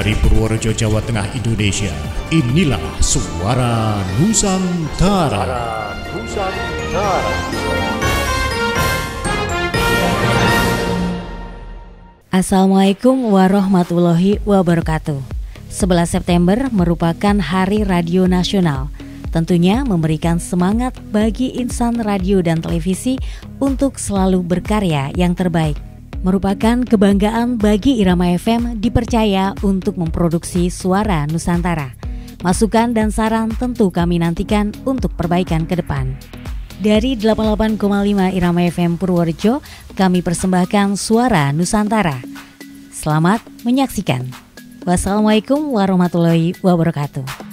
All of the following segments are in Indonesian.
Dari Purworejo, Jawa Tengah, Indonesia, inilah Suara Nusantara. Assalamualaikum warahmatullahi wabarakatuh. 11 September merupakan Hari Radio Nasional. Tentunya memberikan semangat bagi insan radio dan televisi untuk selalu berkarya yang terbaik. Merupakan kebanggaan bagi Irama FM dipercaya untuk memproduksi Suara Nusantara. Masukan dan saran tentu kami nantikan untuk perbaikan ke depan. Dari 88,5 Irama FM Purworejo, kami persembahkan Suara Nusantara. Selamat menyaksikan. Wassalamualaikum warahmatullahi wabarakatuh.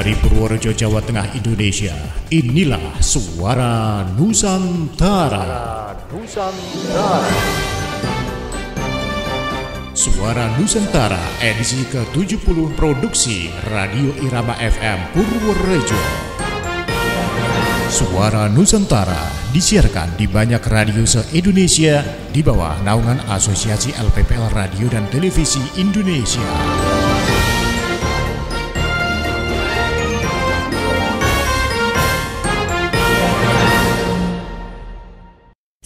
Dari Purworejo, Jawa Tengah, Indonesia, inilah Suara Nusantara. Suara Nusantara edisi ke-70 produksi Radio Irama FM Purworejo. Suara Nusantara disiarkan di banyak radio se-Indonesia di bawah naungan Asosiasi LPPL Radio dan Televisi Indonesia.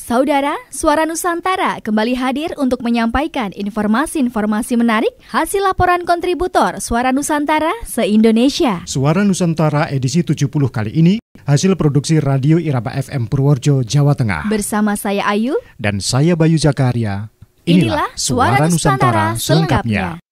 Saudara, Suara Nusantara kembali hadir untuk menyampaikan informasi-informasi menarik hasil laporan kontributor Suara Nusantara se-Indonesia. Suara Nusantara edisi 70 kali ini hasil produksi Radio Irama FM Purworejo, Jawa Tengah. Bersama saya Ayu dan saya Bayu Zakaria. Inilah Suara Nusantara selengkapnya.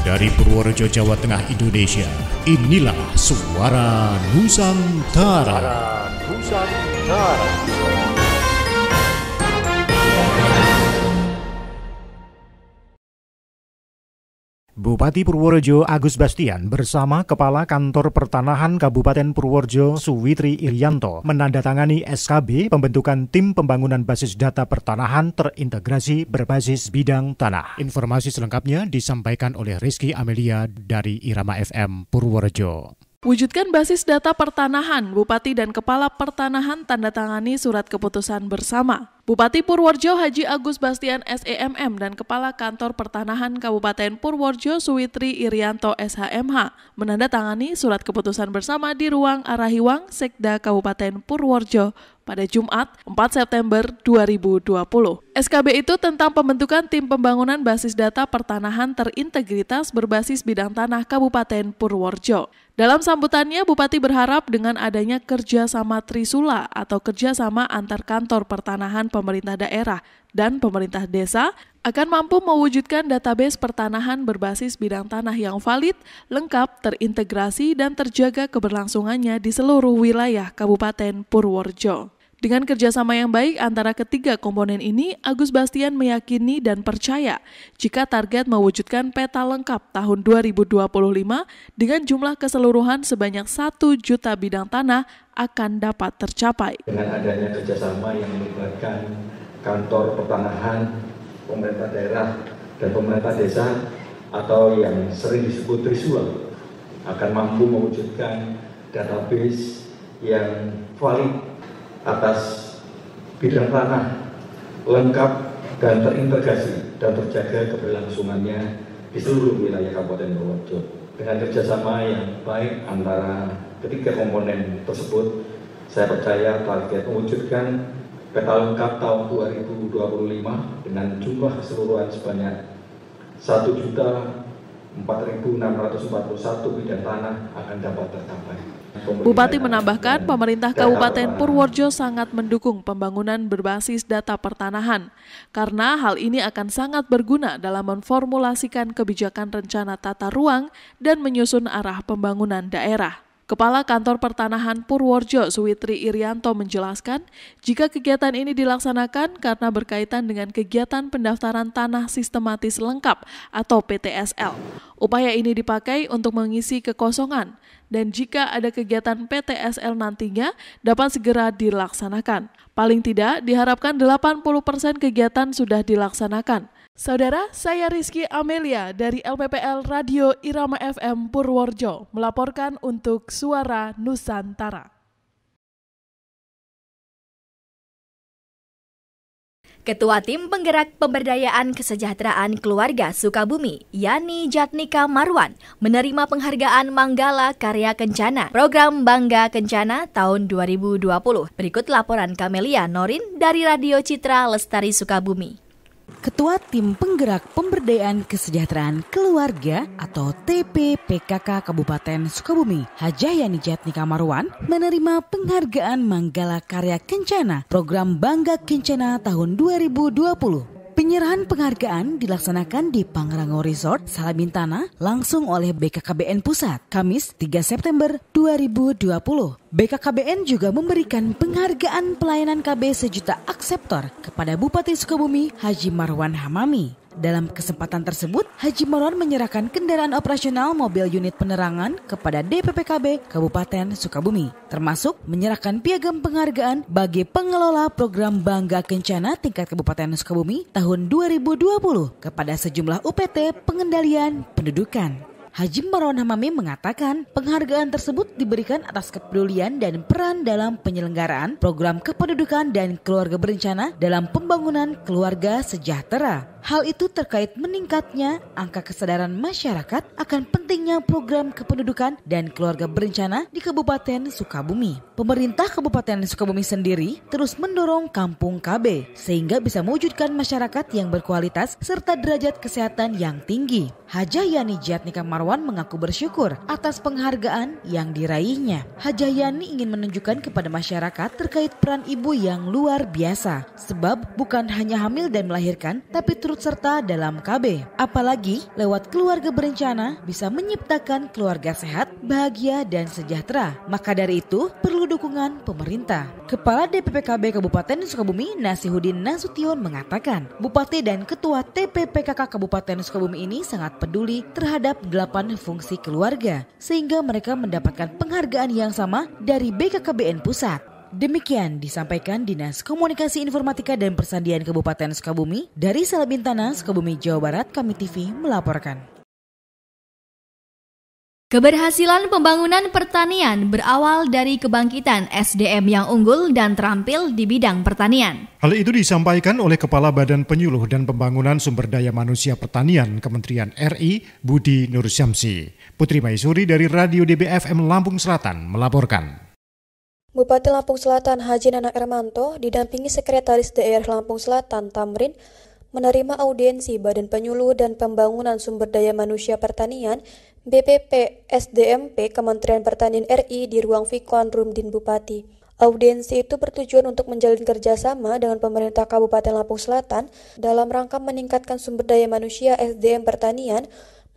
Dari Purworejo, Jawa Tengah, Indonesia, inilah Suara Nusantara. Bupati Purworejo Agus Bastian bersama Kepala Kantor Pertanahan Kabupaten Purworejo Suwitri Irianto menandatangani SKB pembentukan Tim Pembangunan Basis Data Pertanahan Terintegrasi Berbasis Bidang Tanah. Informasi selengkapnya disampaikan oleh Rizky Amelia dari Irama FM Purworejo. Wujudkan basis data pertanahan, Bupati dan Kepala Pertanahan tandatangani surat keputusan bersama. Bupati Purworejo Haji Agus Bastian SEMM dan Kepala Kantor Pertanahan Kabupaten Purworejo Suwitri Irianto SHMH menandatangani surat keputusan bersama di ruang Arahiwang Sekda Kabupaten Purworejo pada Jumat 4 September 2020. SKB itu tentang pembentukan Tim Pembangunan Basis Data Pertanahan Terintegritas Berbasis Bidang Tanah Kabupaten Purworejo. Dalam sambutannya, Bupati berharap dengan adanya kerjasama Trisula atau kerjasama antar kantor pertanahan pemerintah daerah dan pemerintah desa akan mampu mewujudkan database pertanahan berbasis bidang tanah yang valid, lengkap, terintegrasi, dan terjaga keberlangsungannya di seluruh wilayah Kabupaten Purworejo. Dengan kerjasama yang baik antara ketiga komponen ini, Agus Bastian meyakini dan percaya jika target mewujudkan peta lengkap tahun 2025 dengan jumlah keseluruhan sebanyak 1 juta bidang tanah akan dapat tercapai. Dengan adanya kerjasama yang melibatkan kantor pertanahan, pemerintah daerah, dan pemerintah desa atau yang sering disebut Trisula akan mampu mewujudkan database yang valid atas bidang tanah lengkap dan terintegrasi dan terjaga keberlangsungannya di seluruh wilayah Kabupaten Purworejo. Dengan kerjasama yang baik antara ketiga komponen tersebut, saya percaya target mewujudkan peta lengkap tahun 2025 dengan jumlah keseluruhan sebanyak 1.4.641 bidang tanah akan dapat tercapai. Bupati menambahkan pemerintah Kabupaten Purworejo sangat mendukung pembangunan berbasis data pertanahan karena hal ini akan sangat berguna dalam memformulasikan kebijakan rencana tata ruang dan menyusun arah pembangunan daerah. Kepala Kantor Pertanahan Purworejo Suwitri Irianto menjelaskan, jika kegiatan ini dilaksanakan karena berkaitan dengan kegiatan pendaftaran tanah sistematis lengkap atau PTSL. Upaya ini dipakai untuk mengisi kekosongan, dan jika ada kegiatan PTSL nantinya dapat segera dilaksanakan. Paling tidak diharapkan 80% kegiatan sudah dilaksanakan. Saudara, saya Rizky Amelia dari LPPL Radio Irama FM Purworejo melaporkan untuk Suara Nusantara. Ketua Tim Penggerak Pemberdayaan Kesejahteraan Keluarga Sukabumi, Yani Jatnika Marwan, menerima penghargaan Manggala Karya Kencana, Program Bangga Kencana tahun 2020. Berikut laporan Kamelia Norin dari Radio Citra Lestari Sukabumi. Ketua Tim Penggerak Pemberdayaan Kesejahteraan Keluarga atau TPPKK Kabupaten Sukabumi, Yani Jatnika Marwan, menerima penghargaan Manggala Karya Kencana, Program Bangga Kencana tahun 2020. Penyerahan penghargaan dilaksanakan di Pangrango Resort, Salabintana, langsung oleh BKKBN Pusat, Kamis 3 September 2020. BKKBN juga memberikan penghargaan pelayanan KB sejuta akseptor kepada Bupati Sukabumi, Haji Marwan Hamami. Dalam kesempatan tersebut, Haji Marwan menyerahkan kendaraan operasional mobil unit penerangan kepada DPPKB Kabupaten Sukabumi, termasuk menyerahkan piagam penghargaan bagi pengelola program Bangga Kencana tingkat Kabupaten Sukabumi tahun 2020 kepada sejumlah UPT pengendalian pendudukan. Haji Marwan Hamami mengatakan penghargaan tersebut diberikan atas kepedulian dan peran dalam penyelenggaraan program kependudukan dan keluarga berencana dalam pembangunan keluarga sejahtera. Hal itu terkait meningkatnya angka kesadaran masyarakat akan pentingnya program kependudukan dan keluarga berencana di Kabupaten Sukabumi. Pemerintah Kabupaten Sukabumi sendiri terus mendorong Kampung KB sehingga bisa mewujudkan masyarakat yang berkualitas serta derajat kesehatan yang tinggi. Yani Jatnika Marwan mengaku bersyukur atas penghargaan yang diraihnya. Yani ingin menunjukkan kepada masyarakat terkait peran ibu yang luar biasa, sebab bukan hanya hamil dan melahirkan, tapi turut serta dalam KB. Apalagi lewat keluarga berencana bisa menciptakan keluarga sehat, bahagia, dan sejahtera. Maka dari itu perlu dukungan pemerintah. Kepala DPPKB Kabupaten Sukabumi, Nasihudin Nasution mengatakan, Bupati dan Ketua TPPKK Kabupaten Sukabumi ini sangat peduli terhadap 8 fungsi keluarga, sehingga mereka mendapatkan penghargaan yang sama dari BKKBN Pusat. Demikian disampaikan Dinas Komunikasi Informatika dan Persandian Kabupaten Sukabumi. Dari Salabintana, Sukabumi, Jawa Barat, Kami TV melaporkan. Keberhasilan pembangunan pertanian berawal dari kebangkitan SDM yang unggul dan terampil di bidang pertanian. Hal itu disampaikan oleh Kepala Badan Penyuluh dan Pembangunan Sumber Daya Manusia Pertanian Kementerian RI, Budi Nur Syamsi. Putri Maisuri dari Radio DBFM Lampung Selatan melaporkan. Bupati Lampung Selatan Haji Nana Ermanto didampingi Sekretaris Daerah Lampung Selatan Tamrin menerima audiensi Badan Penyuluh dan Pembangunan Sumber Daya Manusia Pertanian BPP SDMP Kementerian Pertanian RI di ruang Vikon Rumdin Bupati. Audiensi itu bertujuan untuk menjalin kerjasama dengan pemerintah Kabupaten Lampung Selatan dalam rangka meningkatkan sumber daya manusia SDM pertanian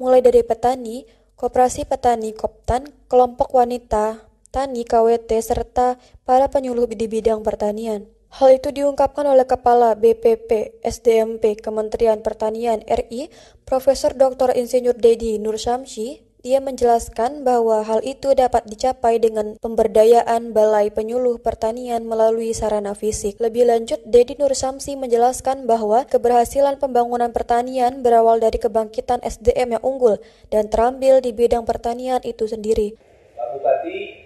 mulai dari petani, koperasi petani Koptan, kelompok wanita Tani KWT, serta para penyuluh di bidang pertanian. Hal itu diungkapkan oleh Kepala BPP SDMP Kementerian Pertanian RI, Profesor Dr. Insinyur Dedi Nur Syamsi. Dia menjelaskan bahwa hal itu dapat dicapai dengan pemberdayaan Balai Penyuluh Pertanian melalui sarana fisik. Lebih lanjut, Dedi Nur Syamsi menjelaskan bahwa keberhasilan pembangunan pertanian berawal dari kebangkitan SDM yang unggul dan terampil di bidang pertanian itu sendiri. Pak Bupati,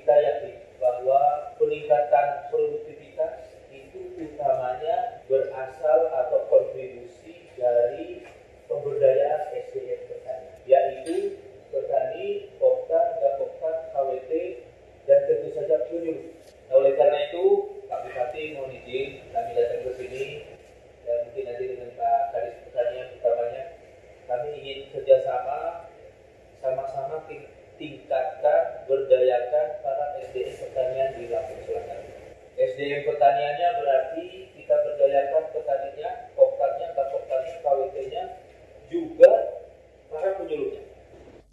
kita yakin bahwa peningkatan produktivitas itu utamanya berasal atau kontribusi dari pemberdayaan SDM petani, yaitu petani, Koptan, Gapoktan, KWT, dan tentu saja penyuluh. Nah, oleh karena itu, Pak Bupati mohon izin kami datang ke sini dan mungkin nanti dengan Pak Kadis Pertanian utamanya, kami ingin kerjasama sama-sama tingkatkan, berdayakan para SDM pertanian di Lampung Selatan.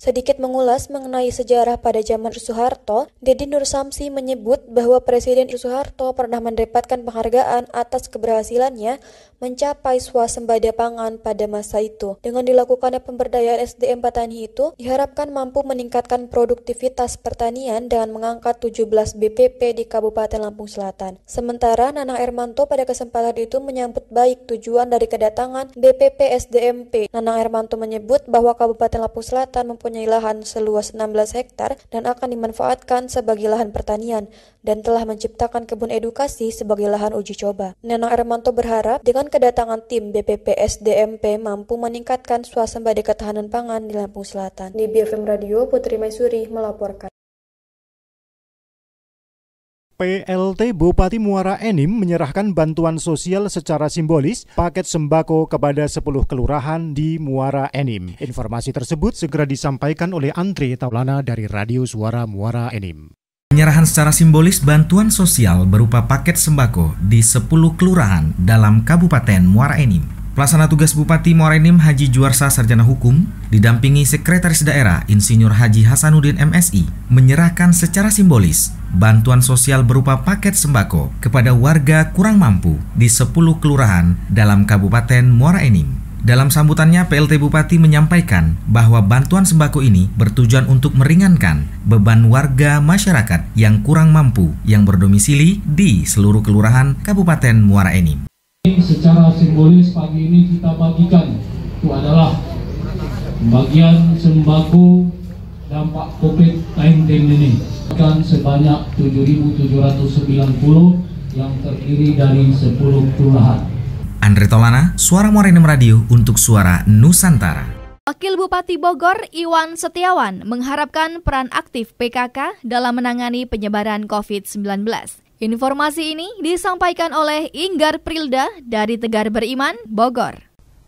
Sedikit mengulas mengenai sejarah pada zaman Soeharto, Deddy Nursamsi menyebut bahwa Presiden Soeharto pernah mendapatkan penghargaan atas keberhasilannya mencapai swasembada pangan pada masa itu. Dengan dilakukannya pemberdayaan SDM petani itu, diharapkan mampu meningkatkan produktivitas pertanian dengan mengangkat 17 BPP di Kabupaten Lampung Selatan. Sementara Nanang Ermanto pada kesempatan itu menyambut baik tujuan dari kedatangan BPP SDMP. Nanang Ermanto menyebut bahwa Kabupaten Lampung Selatan mempunyai lahan seluas 16 hektar dan akan dimanfaatkan sebagai lahan pertanian dan telah menciptakan kebun edukasi sebagai lahan uji coba. Nanang Ermanto berharap dengan kedatangan tim BPP SDMP mampu meningkatkan swasembada ketahanan pangan di Lampung Selatan. Di BFM Radio, Putri Maisuri melaporkan. PLT Bupati Muara Enim menyerahkan bantuan sosial secara simbolis paket sembako kepada 10 kelurahan di Muara Enim. Informasi tersebut segera disampaikan oleh Andre Taulana dari Radio Suara Muara Enim. Penyerahan secara simbolis bantuan sosial berupa paket sembako di 10 kelurahan dalam Kabupaten Muara Enim. Pelaksana tugas Bupati Muara Enim Haji Juarsa Sarjana Hukum didampingi Sekretaris Daerah Insinyur Haji Hasanuddin MSI menyerahkan secara simbolis bantuan sosial berupa paket sembako kepada warga kurang mampu di 10 kelurahan dalam Kabupaten Muara Enim. Dalam sambutannya, PLT Bupati menyampaikan bahwa bantuan sembako ini bertujuan untuk meringankan beban warga masyarakat yang kurang mampu yang berdomisili di seluruh kelurahan Kabupaten Muara Enim. Secara simbolis pagi ini kita bagikan itu adalah pembagian sembako dampak COVID-19 ini. Kan sebanyak 7.790 yang terdiri dari 10 kelurahan. Andre Taulana, Suara Muara Enim Radio untuk Suara Nusantara. Wakil Bupati Bogor Iwan Setiawan mengharapkan peran aktif PKK dalam menangani penyebaran COVID-19. Informasi ini disampaikan oleh Inggar Prilda dari Tegar Beriman, Bogor.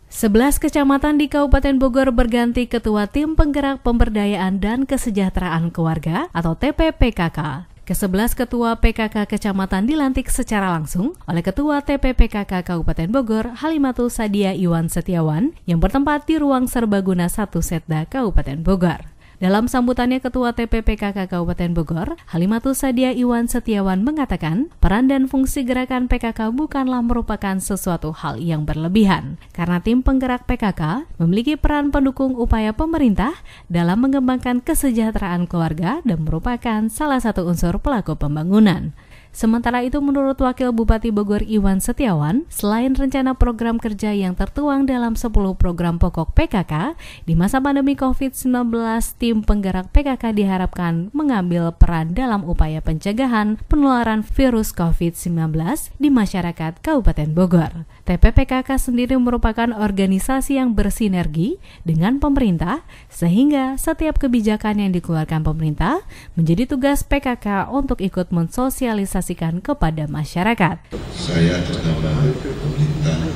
11 kecamatan di Kabupaten Bogor berganti Ketua Tim Penggerak Pemberdayaan dan Kesejahteraan Keluarga atau TPPKK. Ke-11 Ketua PKK Kecamatan dilantik secara langsung oleh Ketua TPPKK Kabupaten Bogor, Halimatul Sadia Iwan Setiawan, yang bertempat di Ruang Serbaguna 1 Setda, Kabupaten Bogor. Dalam sambutannya, Ketua TPPKK Kabupaten Bogor, Halimatul Sadia Iwan Setiawan mengatakan, peran dan fungsi gerakan PKK bukanlah merupakan sesuatu hal yang berlebihan, karena tim penggerak PKK memiliki peran pendukung upaya pemerintah dalam mengembangkan kesejahteraan keluarga dan merupakan salah satu unsur pelaku pembangunan. Sementara itu, menurut Wakil Bupati Bogor Iwan Setiawan, selain rencana program kerja yang tertuang dalam 10 program pokok PKK, di masa pandemi COVID-19, tim penggerak PKK diharapkan mengambil peran dalam upaya pencegahan penularan virus COVID-19 di masyarakat Kabupaten Bogor. TPPKK sendiri merupakan organisasi yang bersinergi dengan pemerintah, sehingga setiap kebijakan yang dikeluarkan pemerintah menjadi tugas PKK untuk ikut mensosialisasikan kepada masyarakat. Saya atas nama pemerintah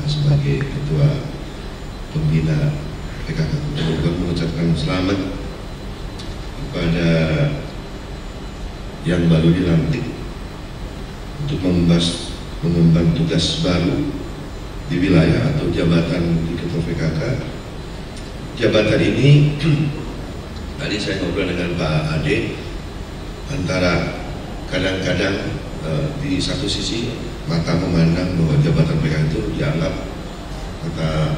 sebagai Ketua Pembina PKK Bogor mengucapkan selamat kepada yang baru dilantik untuk mengemban tugas baru di wilayah atau jabatan di Ketua PKK. Jabatan ini tadi saya ngobrol dengan Pak Ade, antara kadang-kadang di satu sisi mata memandang bahwa jabatan PKK itu dianggap kata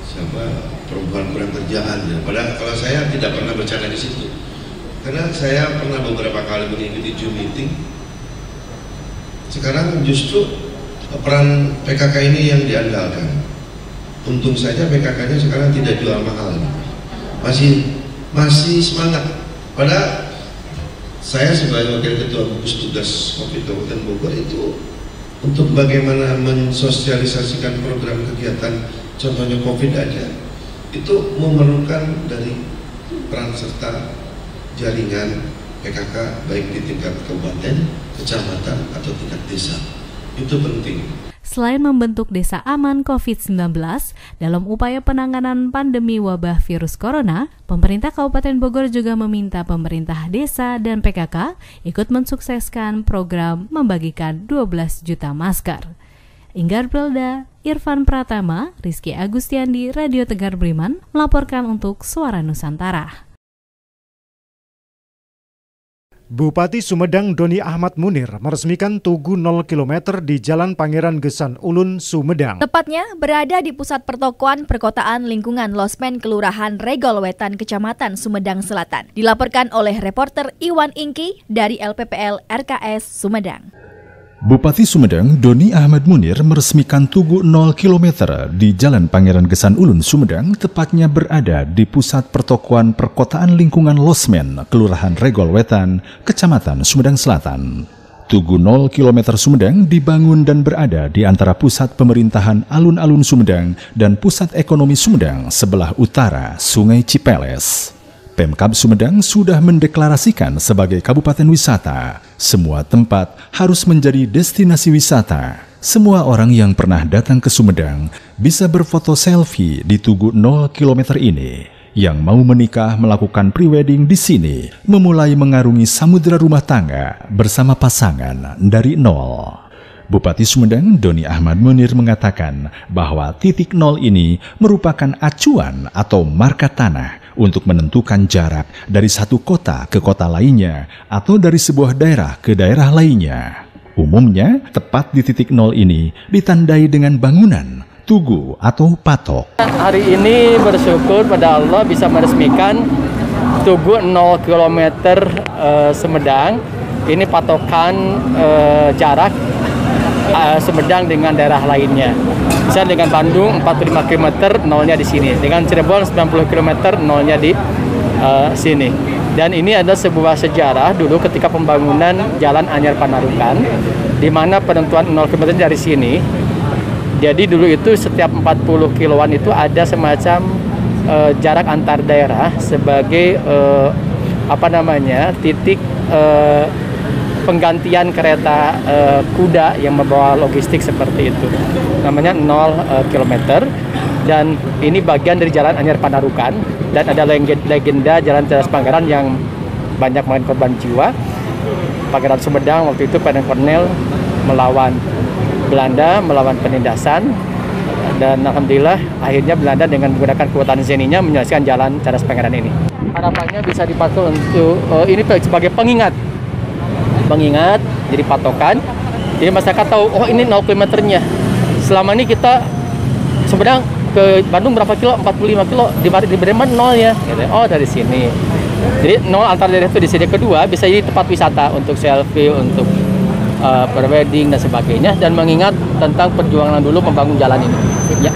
siapa perempuan kurang kerjaan. Padahal kalau saya tidak pernah bercanda di situ, karena saya pernah beberapa kali mengikuti Zoom meeting. Sekarang justru peran PKK ini yang diandalkan. Untung saja PKK-nya sekarang tidak jual mahal, masih semangat. Padahal saya sebagai Wakil Ketua Gugus Tugas COVID Kabupaten Bogor itu untuk bagaimana mensosialisasikan program kegiatan, contohnya COVID aja, itu memerlukan dari peran serta jaringan PKK baik di tingkat kabupaten, kecamatan, atau tingkat desa. Itu penting. Selain membentuk desa aman COVID-19 dalam upaya penanganan pandemi wabah virus corona, pemerintah Kabupaten Bogor juga meminta pemerintah desa dan PKK ikut mensukseskan program membagikan 12 juta masker. Inggar Belda, Irfan Pratama, Rizky Agustiandi, Radio Tegar Beriman, melaporkan untuk Suara Nusantara. Bupati Sumedang Doni Ahmad Munir meresmikan Tugu 0 km di Jalan Pangeran Gesan Ulun, Sumedang. Tepatnya berada di pusat pertokoan perkotaan lingkungan Losmen Kelurahan Regol Wetan, Kecamatan Sumedang Selatan. Dilaporkan oleh reporter Iwan Ingki dari LPPL RKS Sumedang. Bupati Sumedang Doni Ahmad Munir meresmikan Tugu 0 km di Jalan Pangeran Gesan Ulun, Sumedang, tepatnya berada di pusat pertokoan perkotaan lingkungan Losmen, Kelurahan Regol Wetan, Kecamatan Sumedang Selatan. Tugu 0 km Sumedang dibangun dan berada di antara pusat pemerintahan alun-alun Sumedang dan pusat ekonomi Sumedang sebelah utara Sungai Cipeles. Pemkab Sumedang sudah mendeklarasikan sebagai kabupaten wisata. Semua tempat harus menjadi destinasi wisata. Semua orang yang pernah datang ke Sumedang bisa berfoto selfie di Tugu 0 km ini. Yang mau menikah melakukan prewedding di sini, memulai mengarungi samudera rumah tangga bersama pasangan dari nol. Bupati Sumedang Doni Ahmad Munir mengatakan bahwa titik 0 ini merupakan acuan atau marka tanah untuk menentukan jarak dari satu kota ke kota lainnya atau dari sebuah daerah ke daerah lainnya. Umumnya, tepat di titik 0 ini ditandai dengan bangunan, tugu atau patok. Hari ini bersyukur pada Allah bisa meresmikan Tugu 0 km Sumedang. Ini patokan jarak Sumedang dengan daerah lainnya. Misalnya dengan Bandung 45 km, nolnya di sini. Dengan Cirebon 90 km, nolnya di sini. Dan ini adalah sebuah sejarah dulu ketika pembangunan Jalan Anyar Panarukan, di mana penentuan 0 km dari sini. Jadi dulu itu setiap 40 kiloan itu ada semacam jarak antar daerah sebagai titik penggantian kereta kuda yang membawa logistik seperti itu. Namanya 0 km. Dan ini bagian dari Jalan Anyar Panarukan. Dan ada legenda Jalan Teras Pangeran yang banyak memakan korban jiwa. Pangeran Sumedang waktu itu Pangeran Kornel melawan Belanda, melawan penindasan. Dan alhamdulillah akhirnya Belanda dengan menggunakan kekuatan zeninya menyelesaikan Jalan Teras Pangeran ini. Harapannya bisa dipakai untuk ini sebagai pengingat, jadi patokan. Jadi masyarakat tahu, oh ini 0 kilometernya. Selama ini kita Sumedang ke Bandung berapa kilo? 45 kilo. Di Bremen 0 ya. Oh dari sini. Jadi 0 antar daerah itu di sini. Kedua bisa jadi tempat wisata untuk selfie, untuk prewedding dan sebagainya. Dan mengingat tentang perjuangan dulu membangun jalan ini. Ya.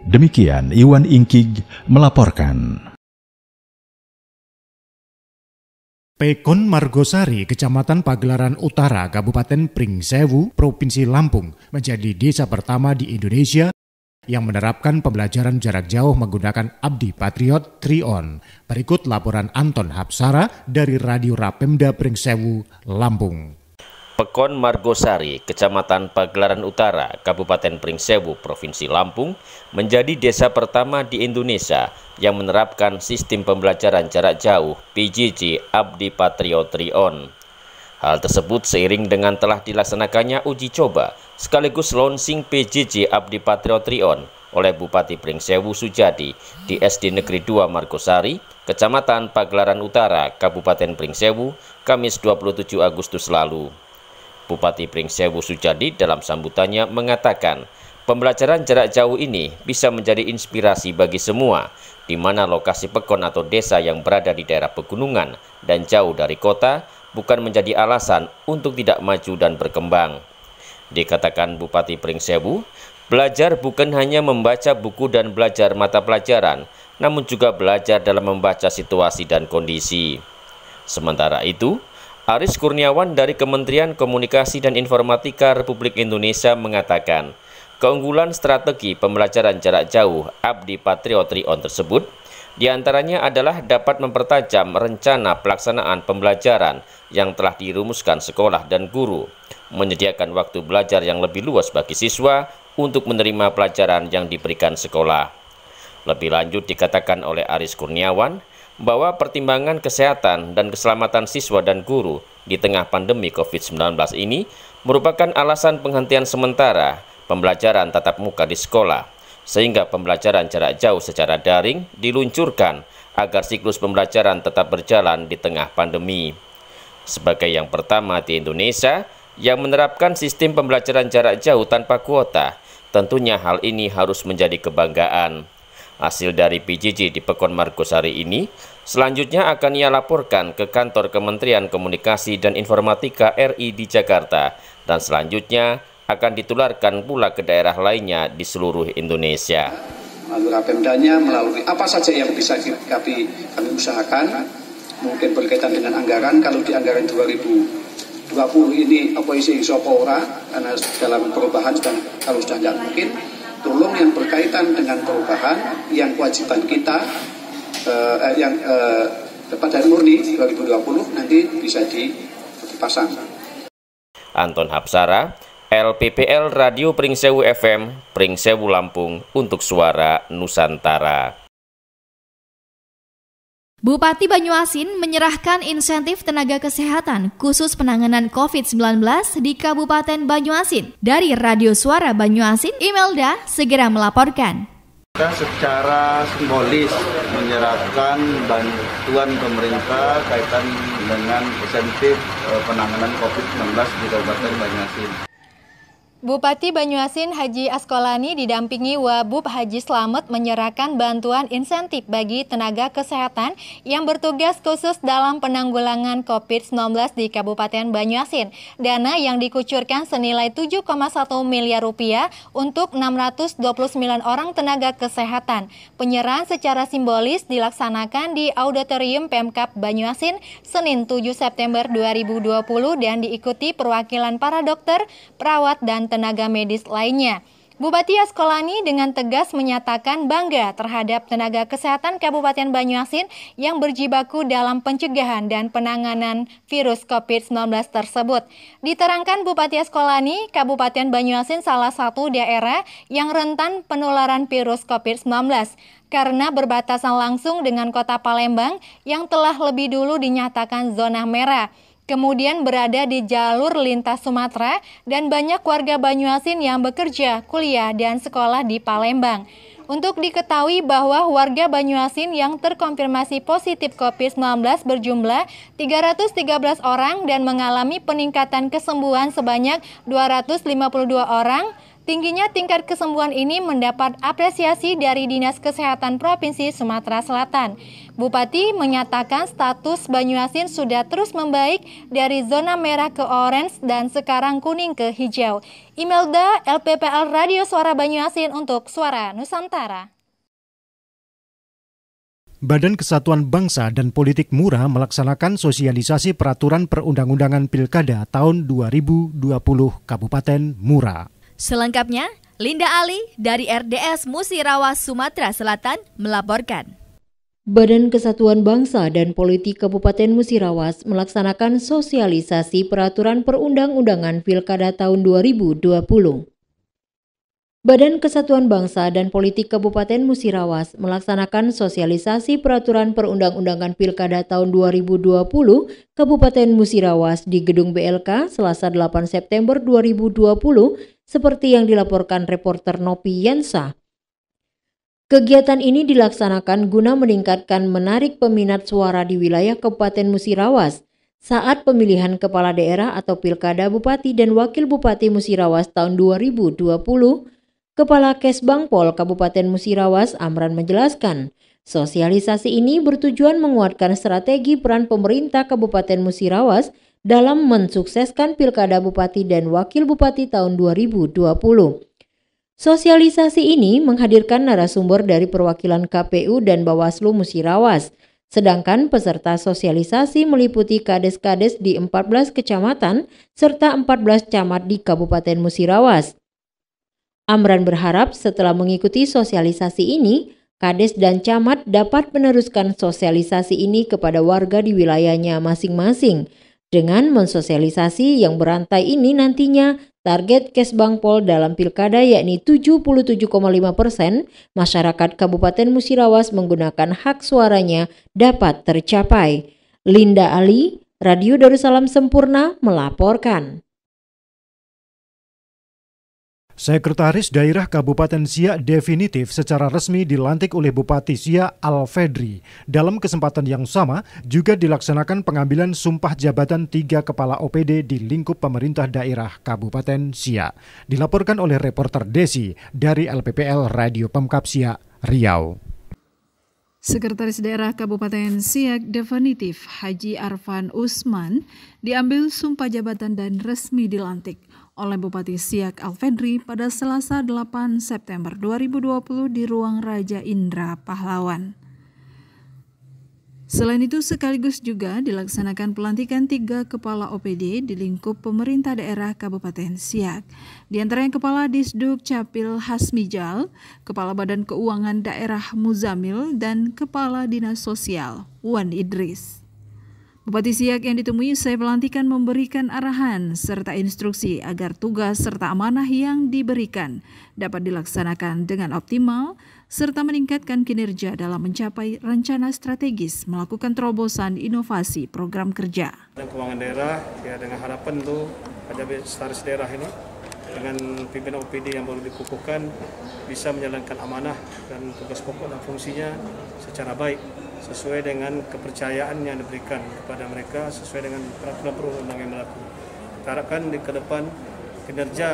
Demikian Iwan Ingkig melaporkan. Pekon Margosari, Kecamatan Pagelaran Utara, Kabupaten Pringsewu, Provinsi Lampung, menjadi desa pertama di Indonesia yang menerapkan pembelajaran jarak jauh menggunakan Abdi Patriot 3-on. Berikut laporan Anton Hapsara dari Radio Rapemda Pringsewu, Lampung. Pekon Margosari, Kecamatan Pagelaran Utara, Kabupaten Pringsewu, Provinsi Lampung, menjadi desa pertama di Indonesia yang menerapkan sistem pembelajaran jarak jauh PJJ Abdi Patriot 3-on. Hal tersebut seiring dengan telah dilaksanakannya uji coba sekaligus launching PJJ Abdi Patriot 3-on oleh Bupati Pringsewu Sujadi di SD Negeri 2 Margosari, Kecamatan Pagelaran Utara, Kabupaten Pringsewu, Kamis 27 Agustus lalu. Bupati Pringsewu Sujadi dalam sambutannya mengatakan, pembelajaran jarak jauh ini bisa menjadi inspirasi bagi semua, di mana lokasi pekon atau desa yang berada di daerah pegunungan dan jauh dari kota bukan menjadi alasan untuk tidak maju dan berkembang. Dikatakan Bupati Pringsewu, belajar bukan hanya membaca buku dan belajar mata pelajaran, namun juga belajar dalam membaca situasi dan kondisi. Sementara itu, Aris Kurniawan dari Kementerian Komunikasi dan Informatika Republik Indonesia mengatakan, keunggulan strategi pembelajaran jarak jauh Abdi Patriot 3-on tersebut diantaranya adalah dapat mempertajam rencana pelaksanaan pembelajaran yang telah dirumuskan sekolah dan guru, menyediakan waktu belajar yang lebih luas bagi siswa untuk menerima pelajaran yang diberikan sekolah. Lebih lanjut dikatakan oleh Aris Kurniawan, bahwa pertimbangan kesehatan dan keselamatan siswa dan guru di tengah pandemi COVID-19 ini merupakan alasan penghentian sementara pembelajaran tatap muka di sekolah, sehingga pembelajaran jarak jauh secara daring diluncurkan agar siklus pembelajaran tetap berjalan di tengah pandemi. Sebagai yang pertama di Indonesia yang menerapkan sistem pembelajaran jarak jauh tanpa kuota, tentunya hal ini harus menjadi kebanggaan. Hasil dari PJJ di Pekon Margosari ini selanjutnya akan ia laporkan ke kantor Kementerian Komunikasi dan Informatika RI di Jakarta dan selanjutnya akan ditularkan pula ke daerah lainnya di seluruh Indonesia. Melalui Rapemdanya, melalui apa saja yang bisa kami usahakan, mungkin berkaitan dengan anggaran. Kalau di anggaran 2020 ini apa isi sopora, karena dalam perubahan kalau sudah tidak mungkin, tolong yang berkaitan dengan perubahan yang kewajiban kita kepada murni 2020 nanti bisa dipasang. Anton Hapsara, LPPL Radio Pringsewu FM, Pringsewu Lampung untuk Suara Nusantara. Bupati Banyuasin menyerahkan insentif tenaga kesehatan khusus penanganan COVID-19 di Kabupaten Banyuasin. Dari Radio Suara Banyuasin, Imelda segera melaporkan. Kita secara simbolis menyerahkan bantuan pemerintah kaitan dengan insentif penanganan COVID-19 di Kabupaten Banyuasin. Bupati Banyuasin Haji Askolani didampingi Wabub Haji Slamet menyerahkan bantuan insentif bagi tenaga kesehatan yang bertugas khusus dalam penanggulangan COVID-19 di Kabupaten Banyuasin. Dana yang dikucurkan senilai 7,1 miliar rupiah untuk 629 orang tenaga kesehatan. Penyerahan secara simbolis dilaksanakan di Auditorium Pemkab Banyuasin Senin 7 September 2020 dan diikuti perwakilan para dokter, perawat, dan tenaga medis lainnya. Bupati Askolani dengan tegas menyatakan bangga terhadap tenaga kesehatan Kabupaten Banyuasin yang berjibaku dalam pencegahan dan penanganan virus COVID-19 tersebut. Diterangkan Bupati Askolani, Kabupaten Banyuasin salah satu daerah yang rentan penularan virus COVID-19 karena berbatasan langsung dengan Kota Palembang yang telah lebih dulu dinyatakan zona merah. Kemudian berada di jalur lintas Sumatera dan banyak warga Banyuasin yang bekerja, kuliah, dan sekolah di Palembang. Untuk diketahui bahwa warga Banyuasin yang terkonfirmasi positif COVID-19 berjumlah 313 orang dan mengalami peningkatan kesembuhan sebanyak 252 orang. Tingginya tingkat kesembuhan ini mendapat apresiasi dari Dinas Kesehatan Provinsi Sumatera Selatan. Bupati menyatakan status Banyuasin sudah terus membaik dari zona merah ke orange dan sekarang kuning ke hijau. Imelda, LPPL Radio Suara Banyuasin untuk Suara Nusantara. Badan Kesatuan Bangsa dan Politik Mura melaksanakan sosialisasi peraturan perundang-undangan Pilkada tahun 2020 Kabupaten Mura. Selengkapnya, Linda Ali dari RDS Musirawas Sumatera Selatan melaporkan. Badan Kesatuan Bangsa dan Politik Kabupaten Musirawas melaksanakan sosialisasi peraturan perundang-undangan Pilkada tahun 2020. Badan Kesatuan Bangsa dan Politik Kabupaten Musirawas melaksanakan sosialisasi peraturan perundang-undangan Pilkada tahun 2020 Kabupaten Musirawas di Gedung BLK Selasa 8 September 2020 seperti yang dilaporkan reporter Nopi Yensa. Kegiatan ini dilaksanakan guna meningkatkan menarik peminat suara di wilayah Kabupaten Musirawas saat pemilihan kepala daerah atau Pilkada Bupati dan Wakil Bupati Musirawas tahun 2020. Kepala Kesbangpol Kabupaten Musirawas Amran menjelaskan, sosialisasi ini bertujuan menguatkan strategi peran pemerintah Kabupaten Musirawas dalam mensukseskan Pilkada Bupati dan Wakil Bupati tahun 2020. Sosialisasi ini menghadirkan narasumber dari perwakilan KPU dan Bawaslu Musirawas, sedangkan peserta sosialisasi meliputi kades-kades di 14 kecamatan serta 14 camat di Kabupaten Musirawas. Amran berharap setelah mengikuti sosialisasi ini, kades dan camat dapat meneruskan sosialisasi ini kepada warga di wilayahnya masing-masing. Dengan mensosialisasi yang berantai ini nantinya target Kesbangpol dalam Pilkada yakni 77,5% masyarakat Kabupaten Musirawas menggunakan hak suaranya dapat tercapai. Linda Ali, Radio Darussalam Sempurna melaporkan. Sekretaris Daerah Kabupaten Siak definitif secara resmi dilantik oleh Bupati Siak Al-Fedri. Dalam kesempatan yang sama, juga dilaksanakan pengambilan sumpah jabatan 3 kepala OPD di lingkup pemerintah daerah Kabupaten Siak. Dilaporkan oleh reporter Desi dari LPPL Radio Pemkab Siak, Riau. Sekretaris Daerah Kabupaten Siak definitif Haji Arfan Usman diambil sumpah jabatan dan resmi dilantik oleh Bupati Siak Al-Fedri pada Selasa 8 September 2020 di Ruang Raja Indra Pahlawan. Selain itu sekaligus juga dilaksanakan pelantikan 3 kepala OPD di lingkup pemerintah daerah Kabupaten Siak. Di antaranya Kepala Disduk Capil Hasmijal, Kepala Badan Keuangan Daerah Muzamil, dan Kepala Dinas Sosial Wan Idris. Bupati Siak yang ditemui usai pelantikan memberikan arahan serta instruksi agar tugas serta amanah yang diberikan dapat dilaksanakan dengan optimal serta meningkatkan kinerja dalam mencapai rencana strategis melakukan terobosan inovasi program kerja. Dan keuangan daerah ya dengan harapan tuh sekretaris daerah ini dengan pimpinan OPD yang baru dikukuhkan bisa menjalankan amanah dan tugas pokok dan fungsinya secara baik sesuai dengan kepercayaan yang diberikan kepada mereka sesuai dengan peraturan perundang-undangan yang berlaku. Kita harapkan di ke depan kinerja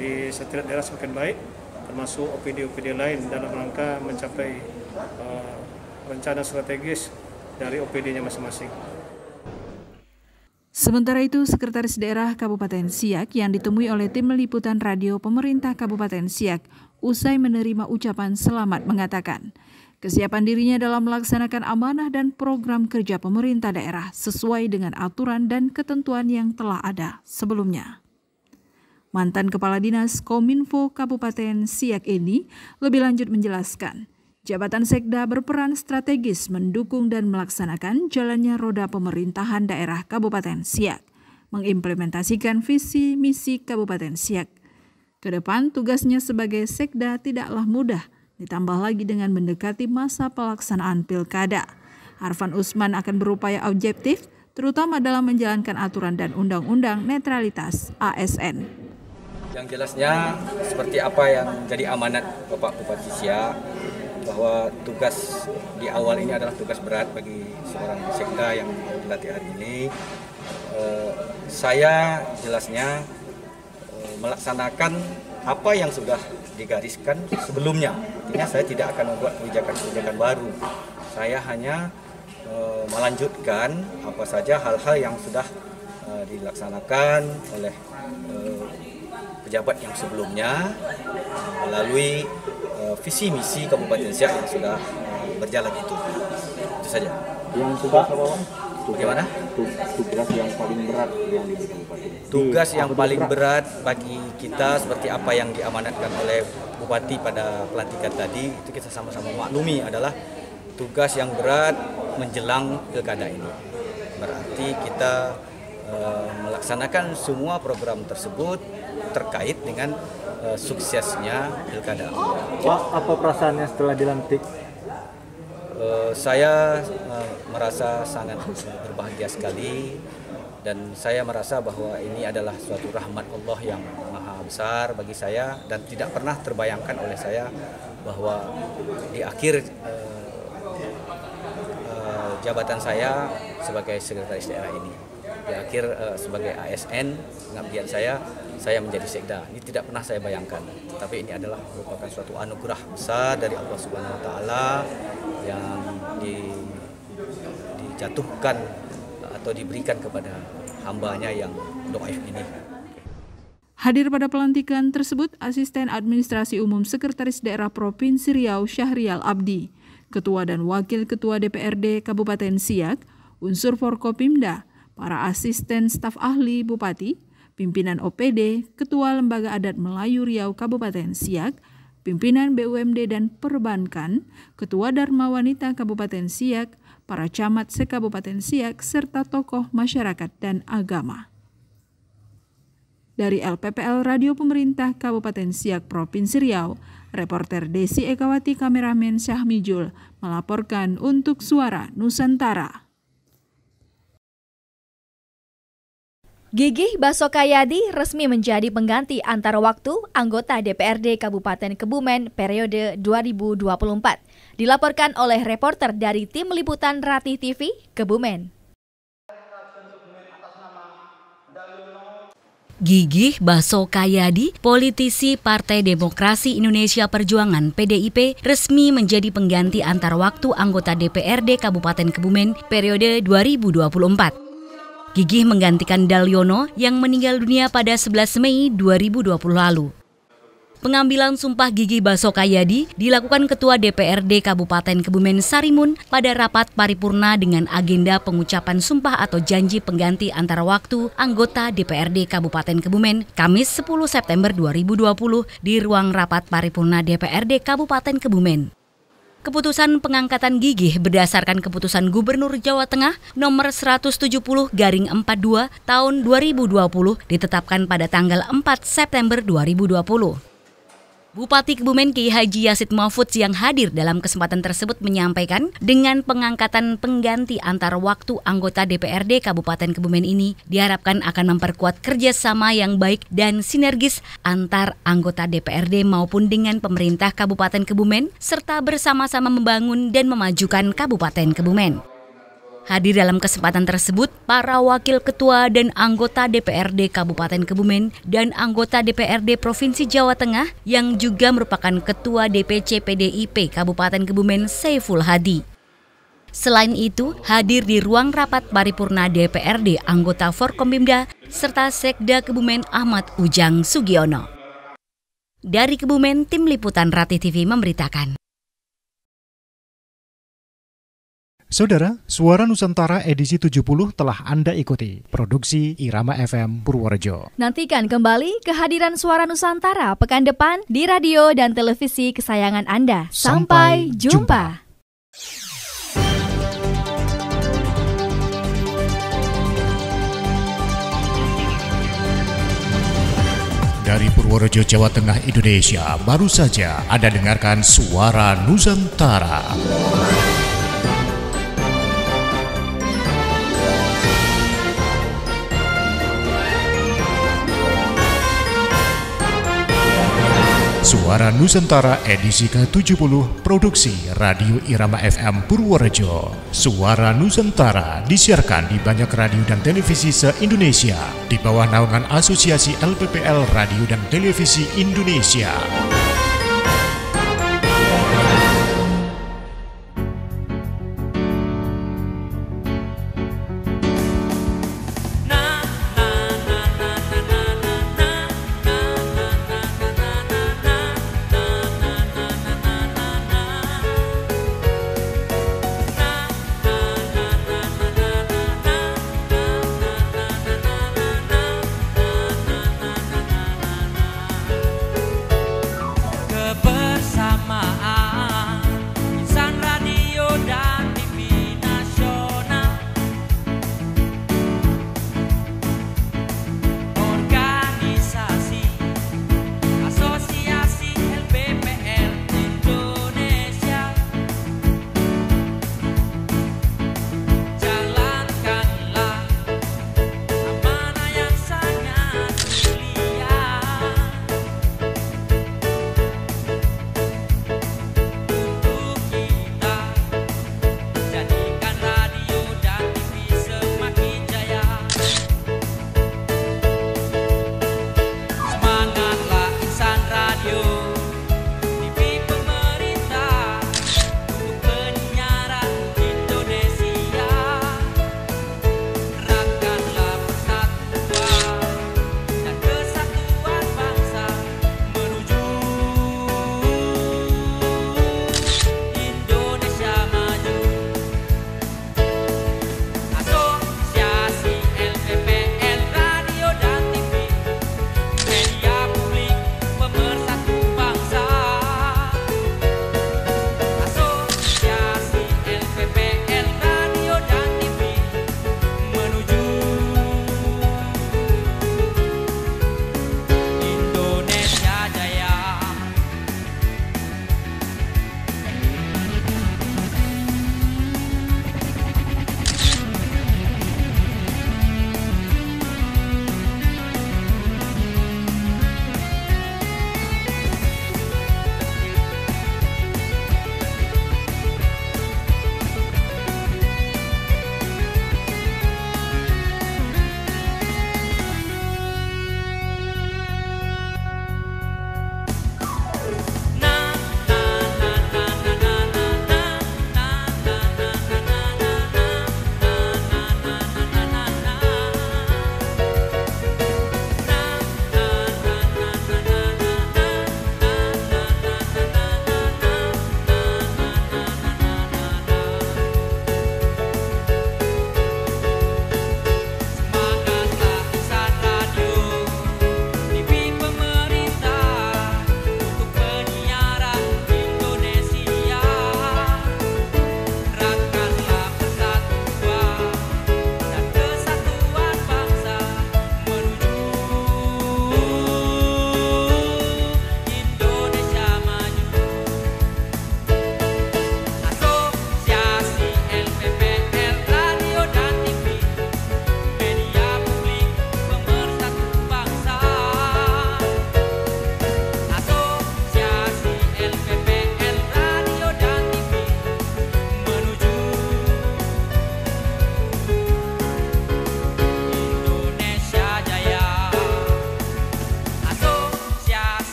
di setiap daerah semakin baik, termasuk OPD-OPD lain dalam rangka mencapai rencana strategis dari OPD-nya masing-masing. Sementara itu, Sekretaris Daerah Kabupaten Siak yang ditemui oleh tim liputan radio pemerintah Kabupaten Siak usai menerima ucapan selamat mengatakan, kesiapan dirinya dalam melaksanakan amanah dan program kerja pemerintah daerah sesuai dengan aturan dan ketentuan yang telah ada sebelumnya. Mantan Kepala Dinas Kominfo Kabupaten Siak ini lebih lanjut menjelaskan, jabatan Sekda berperan strategis mendukung dan melaksanakan jalannya roda pemerintahan daerah Kabupaten Siak, mengimplementasikan visi misi Kabupaten Siak. Kedepan tugasnya sebagai Sekda tidaklah mudah, ditambah lagi dengan mendekati masa pelaksanaan pilkada. Arfan Usman akan berupaya objektif, terutama dalam menjalankan aturan dan undang-undang netralitas ASN. Yang jelasnya seperti apa yang jadi amanat Bapak Bupati Siak, bahwa tugas di awal ini adalah tugas berat bagi seorang Sekda yang dilatih hari ini. Saya jelasnya melaksanakan apa yang sudah digariskan sebelumnya. Artinya saya tidak akan membuat kebijakan-kebijakan baru. Saya hanya melanjutkan apa saja hal-hal yang sudah dilaksanakan oleh pejabat yang sebelumnya melalui visi misi Kabupaten Siak yang sudah berjalan itu saja. Yang tugas apa? Bagaimana? Tugas yang paling berat yang diberikan Bupati. Tugas yang paling berat bagi kita seperti apa yang diamanatkan oleh Bupati pada pelantikan tadi, itu kita sama-sama maklumi adalah tugas yang berat menjelang pilkada ini. Berarti kita melaksanakan semua program tersebut terkait dengan suksesnya pilkada. Pak, apa perasaannya setelah dilantik? Saya merasa sangat berbahagia sekali dan saya merasa bahwa ini adalah suatu rahmat Allah yang maha besar bagi saya dan tidak pernah terbayangkan oleh saya bahwa di akhir jabatan saya sebagai sekretaris daerah ini, di akhir sebagai ASN pengabdian saya menjadi Sekda. Ini tidak pernah saya bayangkan, tapi ini adalah merupakan suatu anugerah besar dari Allah Subhanahu Wa Taala yang dijatuhkan atau diberikan kepada hambanya yang dhaif ini. Hadir pada pelantikan tersebut Asisten Administrasi Umum Sekretaris Daerah Provinsi Riau Syahrial Abdi, Ketua dan Wakil Ketua DPRD Kabupaten Siak, unsur Forkopimda, para asisten staf ahli Bupati, pimpinan OPD, Ketua Lembaga Adat Melayu Riau Kabupaten Siak, pimpinan BUMD dan Perbankan, Ketua Dharma Wanita Kabupaten Siak, para camat se-Kabupaten Siak, serta tokoh masyarakat dan agama. Dari LPPL Radio Pemerintah Kabupaten Siak Provinsi Riau, reporter Desi Ekawati, kameramen Syahmijul melaporkan untuk Suara Nusantara. Gigih Basokayadi resmi menjadi pengganti antar waktu anggota DPRD Kabupaten Kebumen periode 2024. Dilaporkan oleh reporter dari Tim Liputan Ratih TV, Kebumen. Gigih Basokayadi, politisi Partai Demokrasi Indonesia Perjuangan (PDIP), resmi menjadi pengganti antar waktu anggota DPRD Kabupaten Kebumen periode 2024. Gigih menggantikan Dalyono yang meninggal dunia pada 11 Mei 2020 lalu. Pengambilan sumpah Gigih Basokayadi dilakukan Ketua DPRD Kabupaten Kebumen Sarimun pada rapat paripurna dengan agenda pengucapan sumpah atau janji pengganti antara waktu anggota DPRD Kabupaten Kebumen Kamis 10 September 2020 di ruang rapat paripurna DPRD Kabupaten Kebumen. Keputusan pengangkatan Gigih berdasarkan keputusan Gubernur Jawa Tengah nomor 170/42 tahun 2020 ditetapkan pada tanggal 4 September 2020. Bupati Kebumen Kiai Haji Yasid Mahfudz yang hadir dalam kesempatan tersebut menyampaikan dengan pengangkatan pengganti antar waktu anggota DPRD Kabupaten Kebumen ini diharapkan akan memperkuat kerjasama yang baik dan sinergis antar anggota DPRD maupun dengan pemerintah Kabupaten Kebumen serta bersama-sama membangun dan memajukan Kabupaten Kebumen. Hadir dalam kesempatan tersebut, para wakil ketua dan anggota DPRD Kabupaten Kebumen dan anggota DPRD Provinsi Jawa Tengah yang juga merupakan Ketua DPC PDIP Kabupaten Kebumen Saiful Hadi. Selain itu, hadir di ruang rapat paripurna DPRD anggota Forkompimda serta Sekda Kebumen Ahmad Ujang Sugiono. Dari Kebumen, Tim Liputan Ratih TV memberitakan. Saudara, Suara Nusantara edisi 70 telah Anda ikuti. Produksi Irama FM Purworejo. Nantikan kembali kehadiran Suara Nusantara pekan depan di radio dan televisi kesayangan Anda. Sampai jumpa. Dari Purworejo, Jawa Tengah, Indonesia, baru saja Anda dengarkan Suara Nusantara. Suara Nusantara edisi ke-70 produksi Radio Irama FM Purworejo. Suara Nusantara disiarkan di banyak radio dan televisi se-Indonesia di bawah naungan Asosiasi LPPL Radio dan Televisi Indonesia.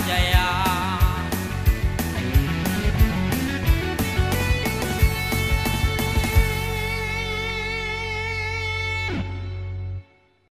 Jaya.